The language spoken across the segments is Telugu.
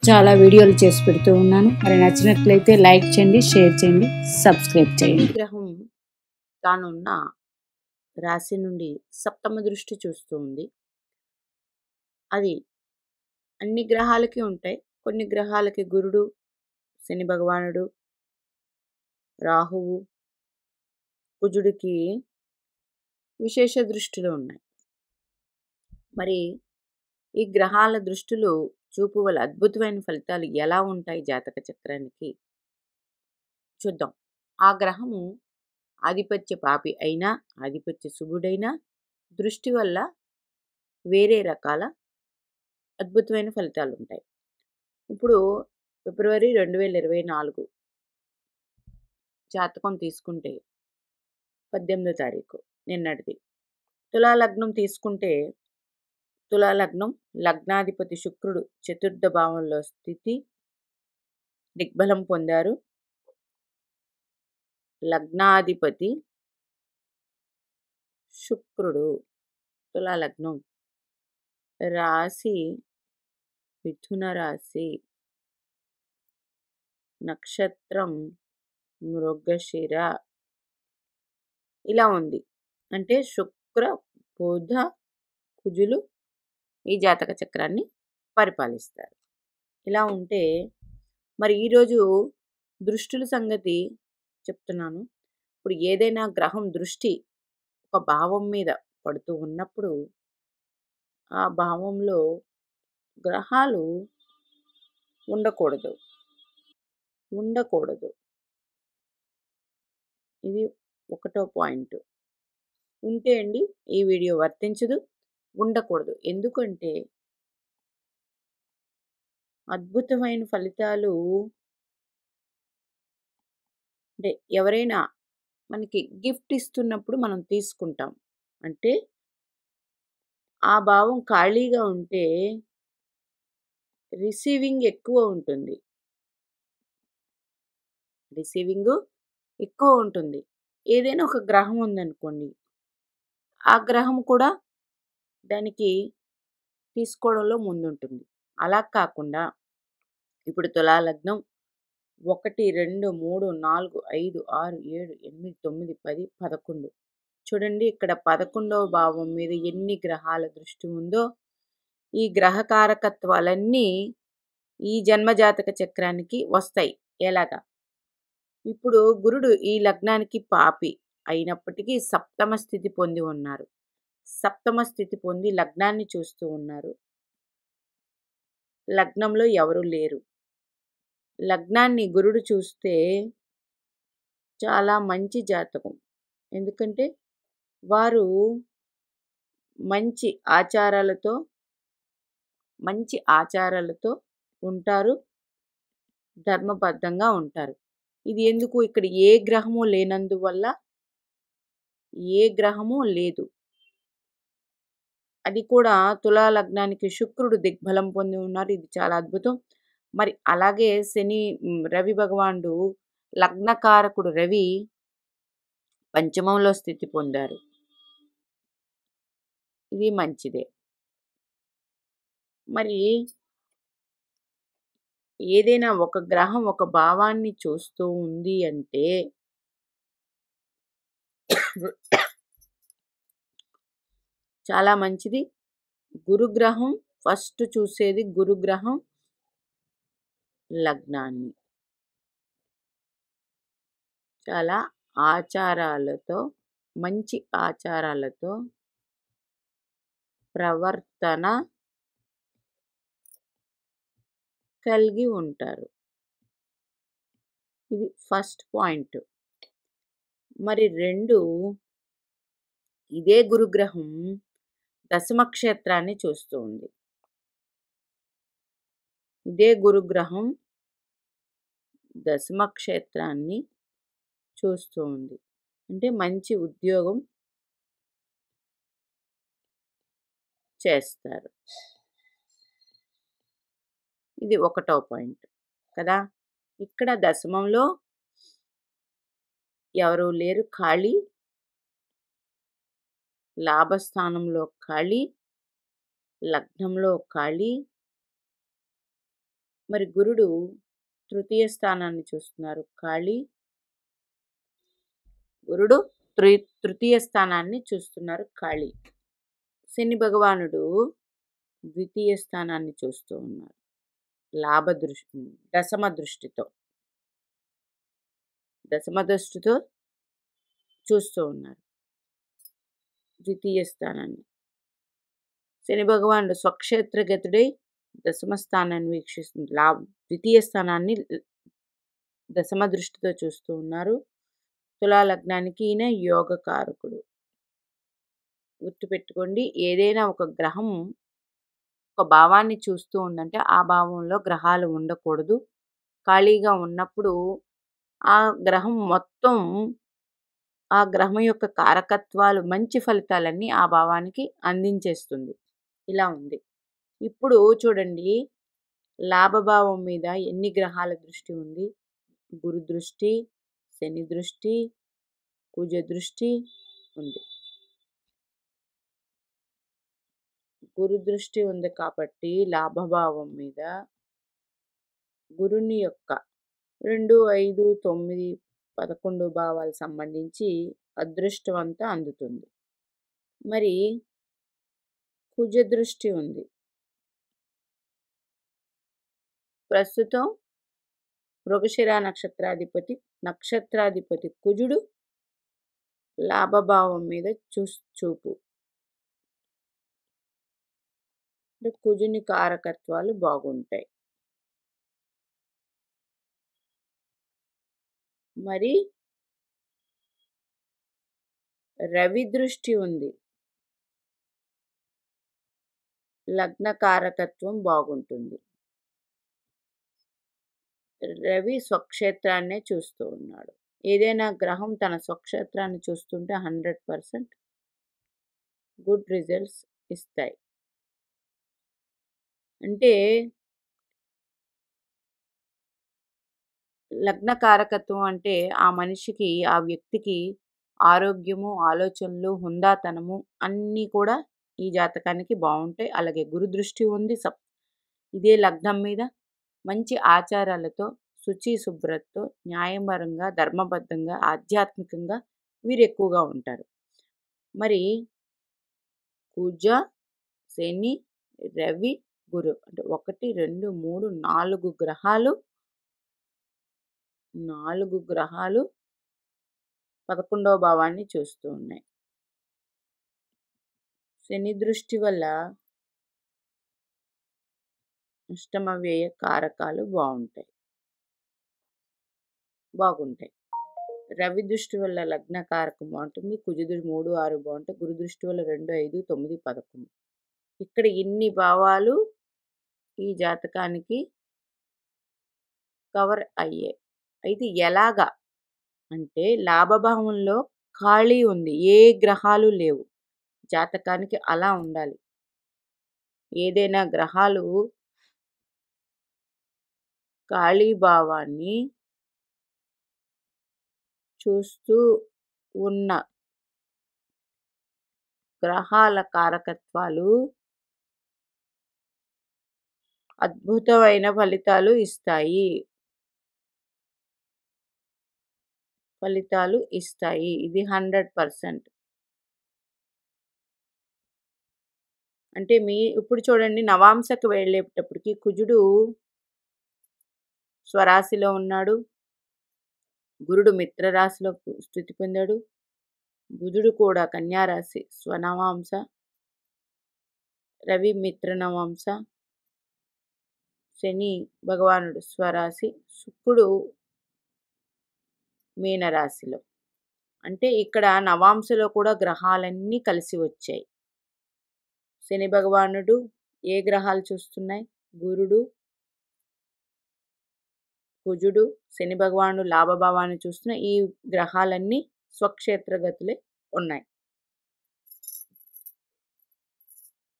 చాలా వీడియోలు చేసి పెడుతూ ఉన్నాను. మరి నచ్చినట్లయితే లైక్ చేయండి, షేర్ చేయండి, సబ్స్క్రైబ్ చేయండి. గ్రహం తానున్న రాశి నుండి సప్తమ దృష్టి చూస్తూ ఉంది. అది అన్ని గ్రహాలకి ఉంటాయి. కొన్ని గ్రహాలకి గురుడు, శని భగవానుడు, రాహువు, కుజుడికి విశేష దృష్టిలో ఉన్నాయి. మరి ఈ గ్రహాల దృష్టిలో చూపు వల్ల అద్భుతమైన ఫలితాలు ఎలా ఉంటాయి జాతక చక్రానికి చూద్దాం. ఆ గ్రహము ఆధిపత్య పాపి అయినా, ఆధిపత్య శుభుడైనా దృష్టి వల్ల వేరే రకాల అద్భుతమైన ఫలితాలు ఉంటాయి. ఇప్పుడు ఫిబ్రవరి 2024 జాతకం తీసుకుంటే 18వ తారీఖు నిన్నటిది. తులాలగ్నం తీసుకుంటే తులాలగ్నం లగ్నాధిపతి శుక్రుడు చతుర్థ భావంలో స్థితి దిగ్బలం పొందారు. లగ్నాధిపతి శుక్రుడు తులాలగ్నం రాశి మిథున రాశి నక్షత్రం మృగశిర ఇలా ఉంది. అంటే శుక్ర బుధ కుజులు ఈ జాతక చక్రాన్ని పరిపాలిస్తారు. ఇలా ఉంటే మరి ఈరోజు దృష్టుల సంగతి చెప్తున్నాను. ఇప్పుడు ఏదైనా గ్రహం దృష్టి ఒక భావం మీద పడుతూ ఉన్నప్పుడు ఆ భావంలో గ్రహాలు ఉండకూడదు. ఇది ఒకటో పాయింట్. ఉంటే అండి ఈ వీడియో వర్తించదు. ఉండకూడదు. ఎందుకంటే అద్భుతమైన ఫలితాలు అంటే ఎవరైనా మనకి గిఫ్ట్ ఇస్తున్నప్పుడు మనం తీసుకుంటాం. అంటే ఆ భావం ఖాళీగా ఉంటే రిసీవింగ్ ఎక్కువ ఉంటుంది. ఏదైనా ఒక గ్రహం ఉందనుకోండి, ఆ గ్రహం కూడా దానికి తీసుకోవడంలో ముందుంటుంది. అలా కాకుండా ఇప్పుడు తులాలగ్నం 1, 2, 3, 4, 5, 6, 7, 8, 9, 10, 11 చూడండి. ఇక్కడ 11వ భావం మీద ఎన్ని గ్రహాల దృష్టి ఉందో ఈ గ్రహ కారకత్వాలన్నీ ఈ జన్మజాతక చక్రానికి వస్తాయి. ఎలాగా? ఇప్పుడు గురుడు ఈ లగ్నానికి పాపి అయినప్పటికీ సప్తమ స్థితి పొంది ఉన్నారు. సప్తమ స్థితి పొంది లగ్నాన్ని చూస్తూ ఉన్నారు. లగ్నంలో ఎవరు లేరు. లగ్నాన్ని గురుడు చూస్తే చాలా మంచి జాతకం. ఎందుకంటే వారు మంచి ఆచారాలతో ఉంటారు. ధర్మబద్ధంగా ఉంటారు. ఇది ఎందుకు? ఇక్కడ ఏ గ్రహము లేనందువల్ల ఏ గ్రహము లేదు. అది కూడా తులా లగ్నానికి శుక్రుడు దిగ్బలం పొంది ఉన్నారు. ఇది చాలా అద్భుతం. మరి అలాగే రవి భగవానుడు లగ్నకారకుడు రవి పంచమంలో స్థితి పొందారు. ఇది మంచిదే. మరి ఏదైనా ఒక గ్రహం ఒక భావాన్ని చూస్తూ ఉంది అంటే చాలా మంచిది. గురుగ్రహం ఫస్ట్ చూసేది గురుగ్రహం లగ్నాన్ని. చాలా మంచి ఆచారాలతో ప్రవర్తన కలిగి ఉంటారు. ఇది ఫస్ట్ పాయింట్. మరి 2 ఇదే గురుగ్రహం దశమ క్షేత్రాన్ని చూస్తూ ఉంది. ఇదే గురుగ్రహం దశమ క్షేత్రాన్ని చూస్తూ ఉంది. అంటే మంచి ఉద్యోగం చేస్తారు. ఇది ఒకటో పాయింట్ కదా. ఇక్కడ దశమంలో ఎవరు లేరు, ఖాళీ. లాభస్థానంలో ఖాళీ, లగ్నంలో ఖాళీ, మరి గురుడు తృతీయ స్థానాన్ని చూస్తున్నారు ఖాళీ. గురుడు తృతీయ స్థానాన్ని చూస్తున్నారు ఖాళీ. శని భగవానుడు ద్వితీయ స్థానాన్ని చూస్తూ ఉన్నారు దశమ దృష్టితో చూస్తూ ఉన్నారు ద్వితీయ స్థానాన్ని. శని భగవానుడు స్వక్షేత్రగతుడై దశమ స్థానాన్ని వీక్షిస్తుంది. ద్వితీయ స్థానాన్ని దశమ దృష్టితో చూస్తూ ఉన్నారు. తులా లగ్నానికి ఈయన యోగకారకుడు. గుర్తుపెట్టుకోండి, ఏదైనా ఒక గ్రహం ఒక భావాన్ని చూస్తూ ఉందంటే ఆ భావంలో గ్రహాలు ఉండకూడదు. ఖాళీగా ఉన్నప్పుడు ఆ గ్రహం మొత్తం ఆ గ్రహం యొక్క కారకత్వాలు మంచి ఫలితాలన్నీ ఆ భావానికి అందించేస్తుంది. ఇలా ఉంది. ఇప్పుడు చూడండి, లాభభావం మీద ఎన్ని గ్రహాల దృష్టి ఉంది? గురు దృష్టి, శని దృష్టి, కుజ దృష్టి ఉంది. గురు దృష్టి ఉంది కాబట్టి లాభభావం మీద గురుని యొక్క 2, 5, 9, 11 భావాలు సంబంధించి అదృష్టం అంతా అందుతుంది. మరి కుజ దృష్టి ఉంది. ప్రస్తుతం మృగశిర నక్షత్రాధిపతి కుజుడు లాభభావం మీద చూపు. కుజుని కారకత్వాలు బాగుంటాయి. మరి రవి దృష్టి ఉంది. లగ్న కారకత్వం బాగుంటుంది. రవి స్వక్షేత్రాన్నే చూస్తూ ఉన్నాడు. ఏదైనా గ్రహం తన స్వక్షేత్రాన్ని చూస్తుంటే 100% గుడ్ రిజల్ట్స్ ఇస్తాయి. అంటే లగ్న కారకత్వం అంటే ఆ మనిషికి, ఆ వ్యక్తికి ఆరోగ్యము, ఆలోచనలు, హుందాతనము అన్నీ కూడా ఈ జాతకానికి బాగుంటాయి. అలాగే గురు దృష్టి ఉంది ఇదే లగ్నం మీద. మంచి ఆచారాలతో, శుచి శుభ్రతతో, న్యాయపరంగా, ధర్మబద్ధంగా, ఆధ్యాత్మికంగా వీరు ఎక్కువగా ఉంటారు. మరి కుజ, శని, రవి, గురు అంటే 1, 2, 3, 4 గ్రహాలు 11వ భావాన్ని చూస్తూ ఉన్నాయి. శని దృష్టి వల్ల అష్టమ వ్యయ కారకాలు బాగుంటాయి. రవి దృష్టి వల్ల లగ్న కారకం బాగుంటుంది. కుజ దృష్టి 3, 6 బాగుంటాయి. గురు దృష్టి వల్ల 2, 5, 9, 11. ఇక్కడ ఇన్ని భావాలు ఈ జాతకానికి కవర్ అయ్యాయి. అయితే ఎలాగా అంటే లాభభావంలో ఖాళీ ఉంది, ఏ గ్రహాలు లేవు. జాతకానికి అలా ఉండాలి. ఏదైనా గ్రహాలు ఖాళీ భావాన్ని చూస్తూ ఉన్న గ్రహాల కారకత్వాలు అద్భుతమైన ఫలితాలు ఇస్తాయి. ఇది 100%. అంటే ఇప్పుడు చూడండి, నవాంశకు వెళ్ళేటప్పటికి కుజుడు స్వరాశిలో ఉన్నాడు. గురుడు మిత్రరాశిలో స్థితి పొందాడు. బుధుడు కూడా కన్యారాశి స్వనవాంశ, రవి మిత్ర నవాంశ, శని భగవానుడు స్వరాశి, శుక్రుడు మీనరాశిలో. అంటే ఇక్కడ నవాంశలో కూడా గ్రహాలన్నీ కలిసి వచ్చాయి. శని భగవానుడు ఏ గ్రహాలు చూస్తున్నాయి? గురుడు, కుజుడు, శని భగవానుడు లాభభావాన్ని చూస్తున్న ఈ గ్రహాలన్నీ స్వక్షేత్రగతులే ఉన్నాయి.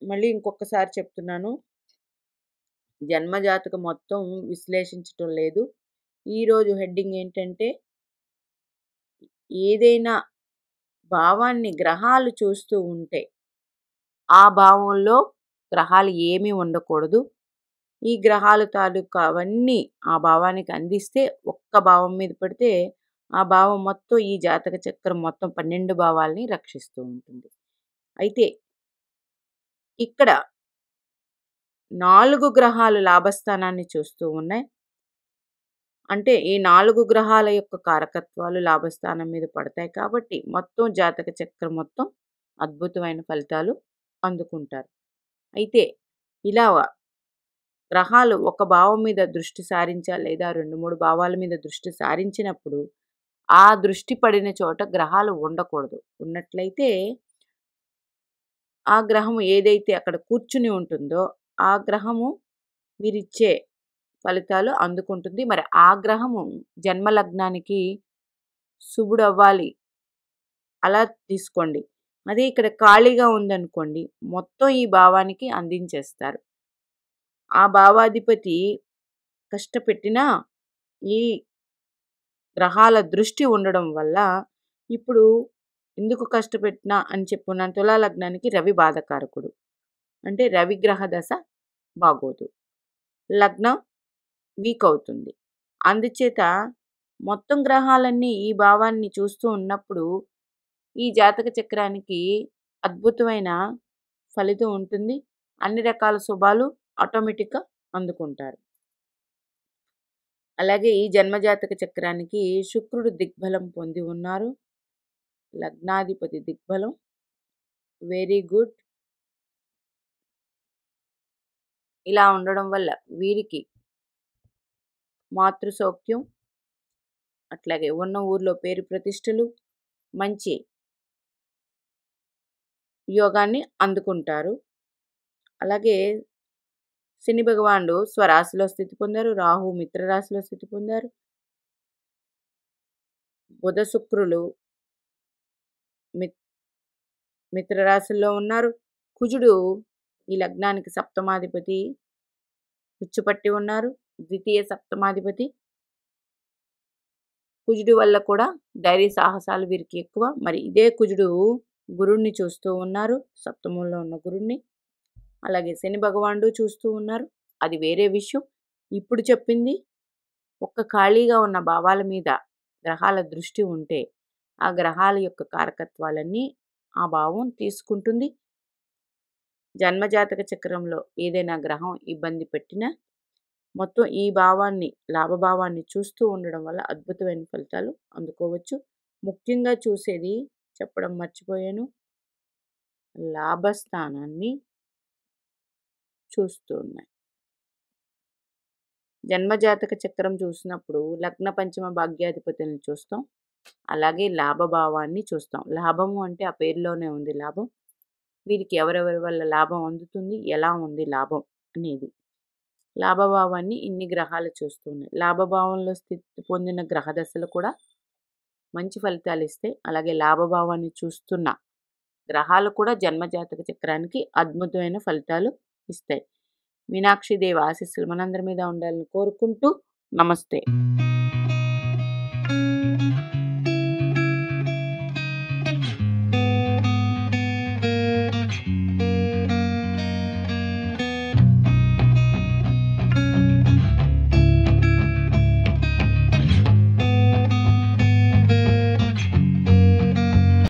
మళ్ళీ ఇంకొకసారి చెప్తున్నాను, జన్మజాతకం మొత్తం విశ్లేషించటం లేదు. ఈరోజు హెడ్డింగ్ ఏంటంటే, ఏదైనా భావాన్ని గ్రహాలు చూస్తూ ఉంటే ఆ భావంలో గ్రహాలు ఏమీ ఉండకూడదు. ఈ గ్రహాలు తాలూకా అవన్నీ ఆ భావానికి అందిస్తే ఒక్క భావం మీద పడితే ఆ భావం మొత్తం ఈ జాతక చక్రం మొత్తం 12 భావాల్ని రక్షిస్తూ ఉంటుంది. అయితే ఇక్కడ 4 గ్రహాలు లాభస్థానాన్ని చూస్తూ ఉన్నాయి. అంటే ఈ 4 గ్రహాల యొక్క కారకత్వాలు లాభస్థానం మీద పడతాయి కాబట్టి మొత్తం జాతక చక్రం మొత్తం అద్భుతమైన ఫలితాలు అందుకుంటారు. అయితే ఇలా గ్రహాలు ఒక భావం మీద దృష్టి సారించాలి లేదా 2, 3 భావాల మీద దృష్టి సారించినప్పుడు ఆ దృష్టి పడిన చోట గ్రహాలు ఉండకూడదు. ఉన్నట్లయితే ఆ గ్రహం ఏదైతే అక్కడ కూర్చుని ఉంటుందో ఆ గ్రహము మీరిచ్చే ఫలితాలు అందుకుంటుంది. మరి ఆ గ్రహము జన్మలగ్నానికి శుభుడవ్వాలి అలా తీసుకోండి. అదే ఇక్కడ ఖాళీగా ఉందనుకోండి మొత్తం ఈ భావానికి అందించేస్తారు. ఆ భావాధిపతి కష్టపెట్టినా ఈ గ్రహాల దృష్టి ఉండడం వల్ల ఇప్పుడు ఎందుకు కష్టపెట్టినా అని చెప్పున్నాను. తులా లగ్నానికి రవి బాధకారకుడు. అంటే రవి గ్రహ దశ బాగోదు. లగ్నం వీక్ అవుతుంది. అందుచేత మొత్తం గ్రహాలన్నీ ఈ భావాన్ని చూస్తూ ఉన్నప్పుడు ఈ జాతక చక్రానికి అద్భుతమైన ఫలితం ఉంటుంది. అన్ని రకాల శుభాలు ఆటోమేటిక్‌గా అందుకుంటారు. అలాగే ఈ జన్మజాతక చక్రానికి శుక్రుడు దిగ్బలం పొంది ఉన్నారు. లగ్నాధిపతి దిగ్బలం వెరీ గుడ్. ఇలా ఉండడం వల్ల వీరికి మాతృ సౌఖ్యం, అట్లాగే ఉన్న ఊర్లో పేరు ప్రతిష్టలు, మంచి యోగాన్ని అందుకుంటారు. అలాగే శని భగవానుడు స్వరాశిలో స్థితి పొందారు. రాహు మిత్రరాశిలో స్థితి పొందారు. బుధ శుక్రులు మిత్రరాశుల్లో ఉన్నారు. కుజుడు ఈ లగ్నానికి సప్తమాధిపతి ఉచ్చుపట్టి ఉన్నారు. ద్వితీయ సప్తమాధిపతి. కుజుడి వల్ల కూడా ధైర్య సాహసాలు వీరికి ఎక్కువ. మరి ఇదే కుజుడు గురుణ్ణి చూస్తూ ఉన్నారు. సప్తమంలో ఉన్న గురుణ్ణి. అలాగే శని భగవానుడు చూస్తూ ఉన్నారు. అది వేరే విషయం. ఇప్పుడు చెప్పింది ఒక్క ఖాళీగా ఉన్న భావాల మీద గ్రహాల దృష్టి ఉంటే ఆ గ్రహాల యొక్క కారకత్వాలన్నీ ఆ భావం తీసుకుంటుంది. జన్మజాతక చక్రంలో ఏదైనా గ్రహం ఇబ్బంది పెట్టినా మొత్తం ఈ భావాన్ని లాభభావాన్ని చూస్తూ ఉండడం వల్ల అద్భుతమైన ఫలితాలు అందుకోవచ్చు. ముఖ్యంగా చూసేది చెప్పడం మర్చిపోయాను. లాభస్థానాన్ని చూస్తూ ఉన్నాయి. జన్మజాతక చక్రం చూసినప్పుడు లగ్న పంచమ భాగ్యాధిపతులను చూస్తాం. అలాగే లాభభావాన్ని చూస్తాం. లాభము అంటే ఆ పేరులోనే ఉంది లాభం. వీరికి ఎవరెవరి వల్ల లాభం అందుతుంది, ఎలా ఉంది లాభం అనేది. లాభభావాన్ని ఇన్ని గ్రహాలు చూస్తున్నాయి. లాభభావంలో స్థితి పొందిన గ్రహ దశలు కూడా మంచి ఫలితాలు ఇస్తాయి. అలాగే లాభభావాన్ని చూస్తున్న గ్రహాలు కూడా జన్మజాతక చక్రానికి అద్భుతమైన ఫలితాలు ఇస్తాయి. మీనాక్షి దేవి ఆశీస్సులు మనందరి మీద ఉండాలని కోరుకుంటూ నమస్తే.